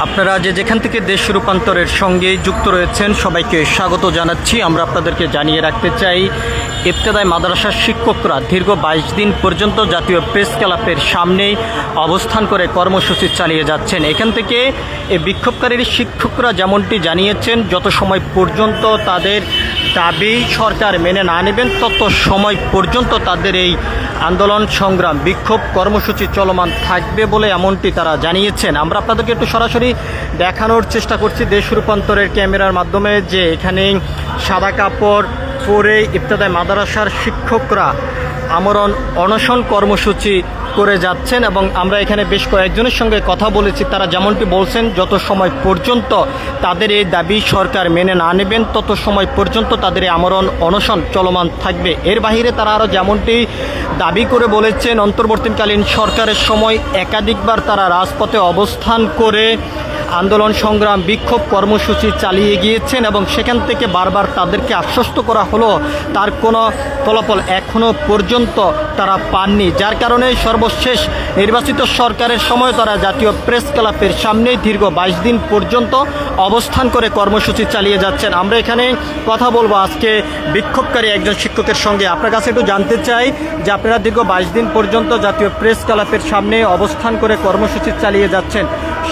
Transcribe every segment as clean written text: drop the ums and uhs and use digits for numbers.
আপনারা যেখান থেকে দেশ রূপান্তরের সঙ্গে যুক্ত রয়েছেন সবাইকে স্বাগত জানাচ্ছি। আমরা আপনাদেরকে জানিয়ে রাখতে চাই, ইবতেদায়ী মাদ্রাসার শিক্ষকরা দীর্ঘ 22 দিন পর্যন্ত জাতীয় প্রেস ক্লাবের সামনেই অবস্থান করে কর্মসূচি চালিয়ে যাচ্ছেন। এখান থেকে এই বিক্ষোভকারীর শিক্ষকরা যেমনটি জানিয়েছেন, যত সময় পর্যন্ত তাদের দাবি সরকার মেনে না নেবেন তত সময় পর্যন্ত তাদের এই আন্দোলন সংগ্রাম বিক্ষোভ কর্মসূচি চলমান থাকবে বলে এমনটি তারা জানিয়েছেন। আমরা আপনাদেরকে একটু সরাসরি দেখানোর চেষ্টা করছি দেশ রূপান্তরের ক্যামেরার মাধ্যমে যে এখানে সাদা কাপড় পরে ইবতেদায়ী মাদ্রাসার শিক্ষকরা আমরণ অনশন কর্মসূচি করে যাচ্ছেন এবং আমরা এখানে বেশ কয়েকজনের সঙ্গে কথা বলেছি। তারা যেমনটি বলছেন, যত সময় পর্যন্ত তাদের এই দাবি সরকার মেনে না নেবেন তত সময় পর্যন্ত তাদের এই আমরণ অনশন চলমান থাকবে। এর বাহিরে তারা আরও যেমনটি দাবি করে বলেছেন, অন্তর্বর্তীকালীন সরকারের সময় একাধিকবার তারা রাজপথে অবস্থান করে আন্দোলন সংগ্রাম বিক্ষোভ কর্মসূচি চালিয়ে গিয়েছেন এবং সেখান থেকে বারবার তাদেরকে আশ্বস্ত করা হলো, তার কোনো ফলাফল এখনও পর্যন্ত তারা পাননি। যার কারণে সর্বশেষ নির্বাচিত সরকারের সময় তারা জাতীয় প্রেস ক্লাবের সামনে দীর্ঘ 22 দিন পর্যন্ত অবস্থান করে কর্মসূচি চালিয়ে যাচ্ছেন। আমরা এখানে কথা বলবো আজকে বিক্ষোভকারী একজন শিক্ষকের সঙ্গে। আপনার কাছে একটু জানতে চাই যে আপনারা দীর্ঘ 22 দিন পর্যন্ত জাতীয় প্রেস ক্লাবের সামনে অবস্থান করে কর্মসূচি চালিয়ে যাচ্ছেন।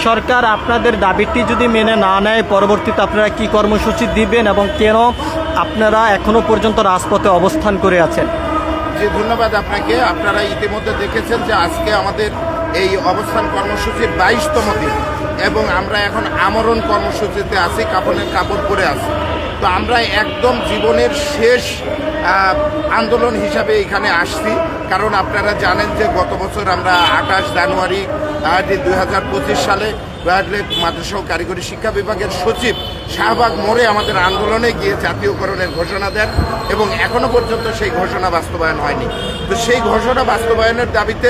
সরকার আপনাদের দাবিটি যদি মেনে না নেয় পরবর্তীতে আপনারা কি কর্মসূচি দিবেন এবং কেন আপনারা এখনো পর্যন্ত রাজপথে অবস্থান করে আছেন? জি, ধন্যবাদ আপনাকে। আপনারা ইতিমধ্যে দেখেছেন যে আজকে আমাদের এই অবস্থান কর্মসূচির 22তম দিন এবং আমরা এখন আমরণ কর্মসূচিতে আছি, কাপড়ের কাপড় পরে আছি। তো আমরা একদম জীবনের শেষ আন্দোলন হিসাবে এখানে আসছি, কারণ আপনারা জানেন যে গত বছর আমরা 28 জানুয়ারি 2025 সালে মাদ্রাসা ও কারিগরি শিক্ষা বিভাগের সচিব শাহবাগ মোড়ে আমাদের আন্দোলনে গিয়ে জাতীয়করণের ঘোষণা দেন এবং এখনো পর্যন্ত সেই ঘোষণা বাস্তবায়ন হয়নি। তো সেই ঘোষণা বাস্তবায়নের দাবিতে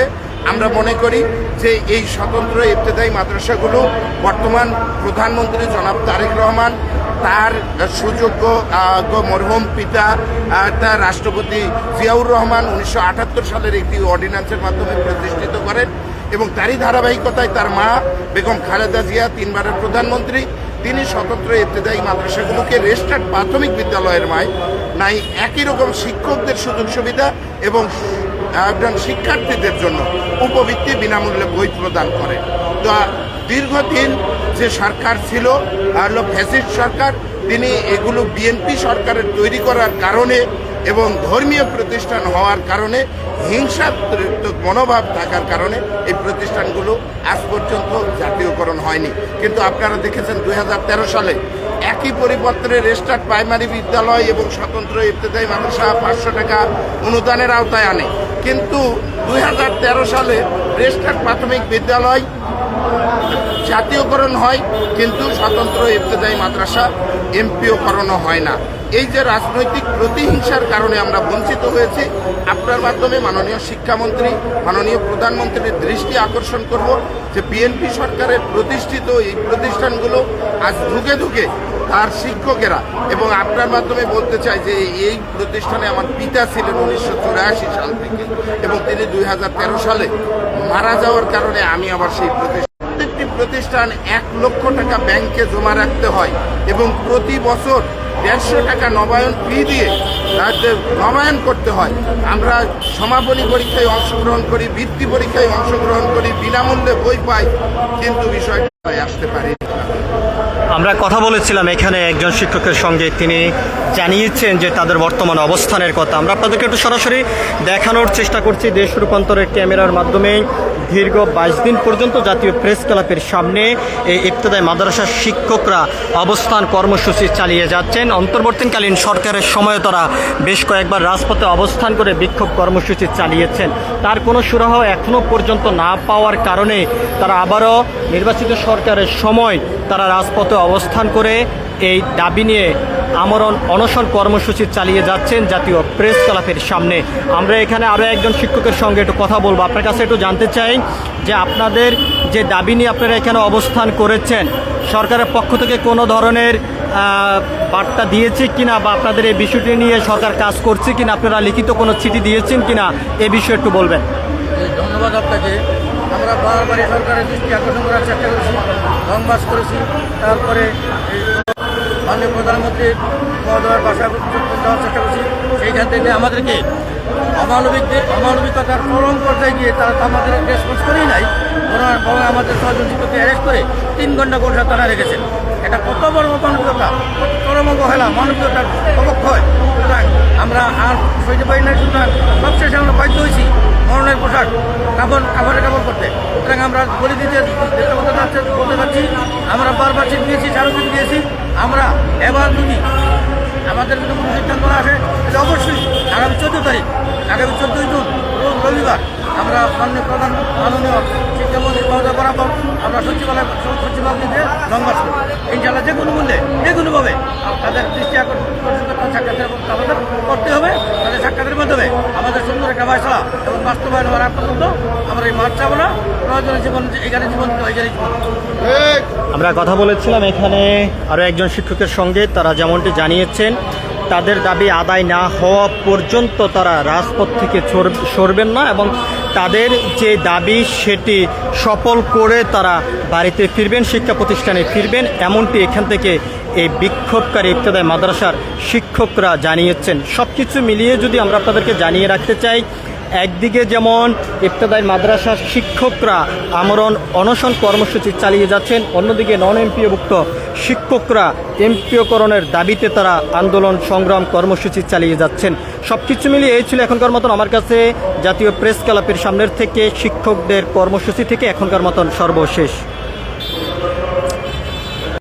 আমরা মনে করি যে এই স্বতন্ত্র ইবতেদায়ী মাদ্রাসাগুলো বর্তমান প্রধানমন্ত্রী জনাব তারেক রহমান, তার সুযোগ্য মরহুম পিতা তার রাষ্ট্রপতি জিয়াউর রহমান 1978 সালের একটি অর্ডিন্যান্সের মাধ্যমে প্রতিষ্ঠিত করেন এবং তারই ধারাবাহিকতায় তার মা বেগম খালেদা জিয়া 3 বারের প্রধানমন্ত্রী, তিনি স্বতন্ত্র ইবতেদায়ী মাদ্রাসাগুলোকে রেজিস্টার্ড প্রাথমিক বিদ্যালয়ের নাই একই রকম শিক্ষকদের সুযোগ সুবিধা এবং শিক্ষার্থীদের জন্য উপবৃত্তি বিনামূল্যে বই প্রদান করে। তো দীর্ঘদিন যে সরকার ছিল ফ্যাসিস্ট সরকার, তিনি এগুলো বিএনপি সরকারের তৈরি করার কারণে এবং ধর্মীয় প্রতিষ্ঠান হওয়ার কারণে হিংসাত্মক মনোভাব থাকার কারণে এই প্রতিষ্ঠানগুলো আজ পর্যন্ত জাতীয়করণ হয়নি। কিন্তু আপনারা দেখেছেন 2013 সালে একই পরিপত্রে রেজিস্টার্ড প্রাইমারি বিদ্যালয় এবং স্বতন্ত্র ইবতেদায়ী মাদ্রাসা 500 টাকা অনুদানের আওতায় আনে, কিন্তু 2013 সালে রেজিস্টার্ড প্রাথমিক বিদ্যালয় জাতীয়করণ হয় কিন্তু স্বতন্ত্র ইবতেদায়ী মাদ্রাসা এমপিওকরণও হয় না। এই যে রাজনৈতিক প্রতিহিংসার কারণে আমরা বঞ্চিত হয়েছি, আপনার মাধ্যমে মাননীয় শিক্ষামন্ত্রী, মাননীয় প্রধানমন্ত্রীর দৃষ্টি আকর্ষণ করব যে বিএনপি সরকারের প্রতিষ্ঠিত এই প্রতিষ্ঠানগুলো আজ ধুকে ধুকে তার শিক্ষকেরা, এবং আপনার মাধ্যমে বলতে চাই যে এই প্রতিষ্ঠানে আমার পিতা ছিলেন 1984 সাল থেকে এবং তিনি 2013 সালে মারা যাওয়ার কারণে আমি আবার সেই প্রত্যেকটি প্রতিষ্ঠান 1 লক্ষ টাকা ব্যাংকে জমা রাখতে হয় এবং প্রতি বছর 150 টাকা নবায়ন ফি দিয়ে তাদের নবায়ন করতে হয়। আমরা সমাপনী পরীক্ষায় অংশগ্রহণ করি, বৃত্তি পরীক্ষায় অংশগ্রহণ করি, বিনামূল্যে বই পাই, কিন্তু বিষয়টা আসতে পারি। আমরা কথা বলেছিলাম এখানে একজন শিক্ষকের সঙ্গে, তিনি জানিয়েছেন যে তাদের বর্তমান অবস্থানের কথা। আমরা আপনাদেরকে একটু সরাসরি দেখানোর চেষ্টা করছি দেশ রূপান্তরের ক্যামেরার মাধ্যমে। দীর্ঘ 22 দিন পর্যন্ত জাতীয় প্রেস ক্লাবের সামনে এই ইবতেদায়ী মাদ্রাসার শিক্ষকরা অবস্থান কর্মসূচি চালিয়ে যাচ্ছেন। অন্তর্বর্তীকালীন সরকারের সময় তারা বেশ কয়েকবার রাজপথে অবস্থান করে বিক্ষোভ কর্মসূচি চালিয়েছেন। তার কোনো সুরাহ এখনও পর্যন্ত না পাওয়ার কারণে তারা আবারও নির্বাচিত সরকারের সময় তারা রাজপথে অবস্থান করে এই দাবি নিয়ে আমরণ অনশন কর্মসূচি চালিয়ে যাচ্ছেন জাতীয় প্রেস ক্লাবের সামনে। আমরা এখানে আরও একজন শিক্ষকের সঙ্গে একটু কথা বলবো। আপনার কাছে একটু জানতে চাই যে আপনাদের যে দাবি নিয়ে আপনারা এখানে অবস্থান করেছেন, সরকারের পক্ষ থেকে কোনো ধরনের বার্তা দিয়েছে কিনা, বা আপনাদের এই বিষয়টি নিয়ে সরকার কাজ করছে কিনা, আপনারা লিখিত কোনো চিঠি দিয়েছেন কিনা, এ বিষয়ে একটু বলবেন। ধন্যবাদ আপনাকে। আমরা বারবারই সরকারের দৃষ্টি আকর্ষণ করার চেষ্টা করেছি, লংমার্চ করেছি, তারপরে এই মাননীয় প্রধানমন্ত্রীর মহোদয়ের বাসায় দেওয়ার চেষ্টা করছি। সেইখান থেকে আমাদেরকে অমানবিকতার চরম পর্যায়ে গিয়ে তারা তো আমাদের রেসপন্স করেই নাই, বরং আমাদের 6 জন শিক্ষককে অ্যারেস্ট করে 3 ঘন্টা গোলসা তারা রেখেছেন। এটা কত বড় অমানবিকতা, চরম অবহেলা, মানবিকতার অবক্ষয়। সুতরাং আমরা আর সইতে পারি না। সুতরাং সবশেষে আমরা বাধ্য হয়েছি মরণের পোশাক কাপড় করতে। সুতরাং আমরা বলে বলতে পারছি, আমরা বারবার চিঠি দিয়েছি, স্মারকলিপি দিয়েছি। আমরা এবার যদি আমাদের যদি কোনো সিদ্ধান্ত না আসে, তাহলে অবশ্যই আগামী 14 জুন রবিবার আমরা মাননীয় শিক্ষামন্ত্রী মহোদয় বরাবর আমরা সচিবালয়তে লংমার্চ করব। ইনশাআল্লাহ যে কোনো মূল্যে যে কোনোভাবে তাদের দৃষ্টি আকর্ষণ সাক্ষাতের আমাদের করতে হবে। তাদের সাক্ষাতের মাধ্যমে আমাদের সুন্দর একটা ফয়সালা এবং বাস্তবায়ন হওয়ার আগ পর্যন্ত আমরা এই মাঠ চাবো না। প্রয়োজনীয় জীবন এখানে জীবন। আমরা কথা বলেছিলাম এখানে আরও একজন শিক্ষকের সঙ্গে, তারা যেমনটি জানিয়েছেন তাদের দাবি আদায় না হওয়া পর্যন্ত তারা রাজপথ থেকে সরবেন না, এবং তাদের যে দাবি সেটি সফল করে তারা বাড়িতে ফিরবেন, শিক্ষা প্রতিষ্ঠানে ফিরবেন, এমনটি এখান থেকে এই বিক্ষোভকারী ইবতেদায়ী মাদ্রাসার শিক্ষকরা জানিয়েছেন। সব কিছু মিলিয়ে যদি আমরা আপনাদেরকে জানিয়ে রাখতে চাই, একদিকে যেমন ইবতেদায়ী মাদ্রাসার শিক্ষকরা আমরণ অনশন কর্মসূচি চালিয়ে যাচ্ছেন, অন্যদিকে নন এমপিওভুক্ত শিক্ষকরা এমপিওকরণের দাবিতে তারা আন্দোলন সংগ্রাম কর্মসূচি চালিয়ে যাচ্ছেন। সব কিছু মিলিয়ে এই ছিল এখনকার মতন আমার কাছে জাতীয় প্রেস ক্লাবের সামনের থেকে শিক্ষকদের কর্মসূচি থেকে এখনকার মতন সর্বশেষ।